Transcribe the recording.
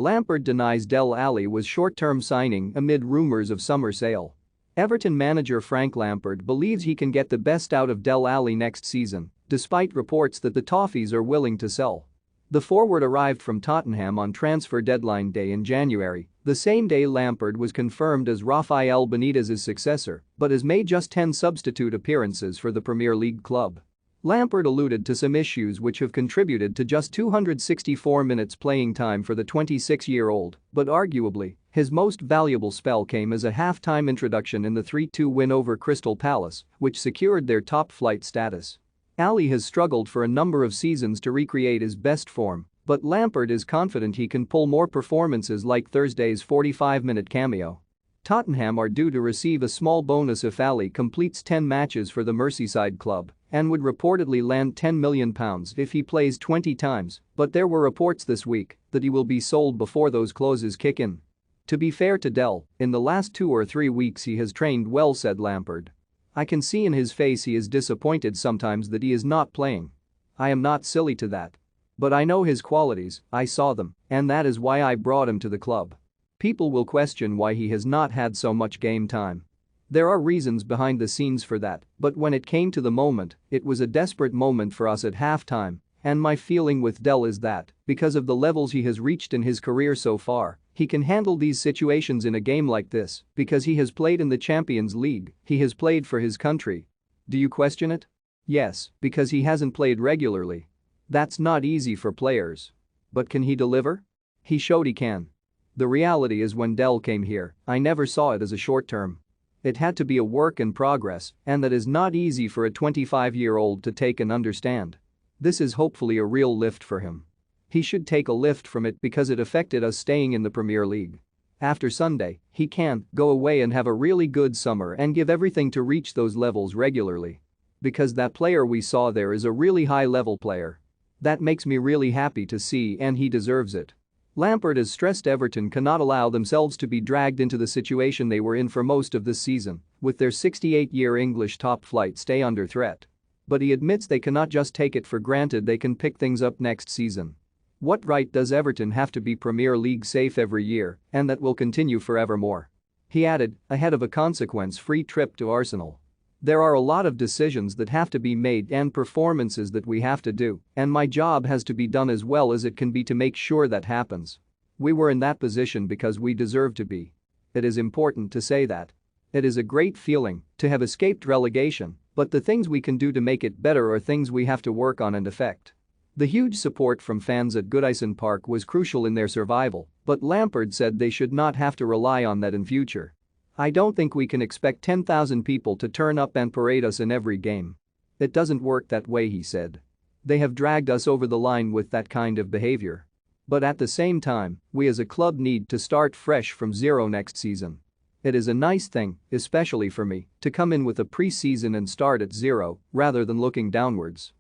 Lampard denies Dele Alli was short-term signing amid rumours of summer sale. Everton manager Frank Lampard believes he can get the best out of Dele Alli next season, despite reports that the Toffees are willing to sell. The forward arrived from Tottenham on transfer deadline day in January, the same day Lampard was confirmed as Rafael Benitez's successor, but has made just 10 substitute appearances for the Premier League club. Lampard alluded to some issues which have contributed to just 264 minutes playing time for the 26-year-old, but arguably, his most valuable spell came as a half-time introduction in the 3-2 win over Crystal Palace, which secured their top-flight status. Alli has struggled for a number of seasons to recreate his best form, but Lampard is confident he can pull more performances like Thursday's 45-minute cameo. Tottenham are due to receive a small bonus if Alli completes 10 matches for the Merseyside club and would reportedly land £10 million if he plays 20 times, but there were reports this week that he will be sold before those clauses kick in. To be fair to Dele, in the last 2 or 3 weeks he has trained well, said Lampard. I can see in his face he is disappointed sometimes that he is not playing. I am not silly to that. But I know his qualities, I saw them, and that is why I brought him to the club. People will question why he has not had so much game time. There are reasons behind the scenes for that, but when it came to the moment, it was a desperate moment for us at halftime, and my feeling with Dele is that, because of the levels he has reached in his career so far, he can handle these situations in a game like this, because he has played in the Champions League, he has played for his country. Do you question it? Yes, because he hasn't played regularly. That's not easy for players. But can he deliver? He showed he can. The reality is when Dele came here, I never saw it as a short term. It had to be a work in progress, and that is not easy for a 25-year-old to take and understand. This is hopefully a real lift for him. He should take a lift from it because it affected us staying in the Premier League. After Sunday, he can go away and have a really good summer and give everything to reach those levels regularly. Because that player we saw there is a really high-level player. That makes me really happy to see, and he deserves it. Lampard has stressed Everton cannot allow themselves to be dragged into the situation they were in for most of this season, with their 68-year English top flight stay under threat. But he admits they cannot just take it for granted they can pick things up next season. What right does Everton have to be Premier League safe every year, and that will continue forevermore? He added, ahead of a consequence-free trip to Arsenal. There are a lot of decisions that have to be made and performances that we have to do, and my job has to be done as well as it can be to make sure that happens. We were in that position because we deserve to be. It is important to say that. It is a great feeling to have escaped relegation, but the things we can do to make it better are things we have to work on and affect. The huge support from fans at Goodison Park was crucial in their survival, but Lampard said they should not have to rely on that in future. I don't think we can expect 10,000 people to turn up and parade us in every game. It doesn't work that way, he said. They have dragged us over the line with that kind of behavior. But at the same time, we as a club need to start fresh from zero next season. It is a nice thing, especially for me, to come in with a pre-season and start at zero rather than looking downwards.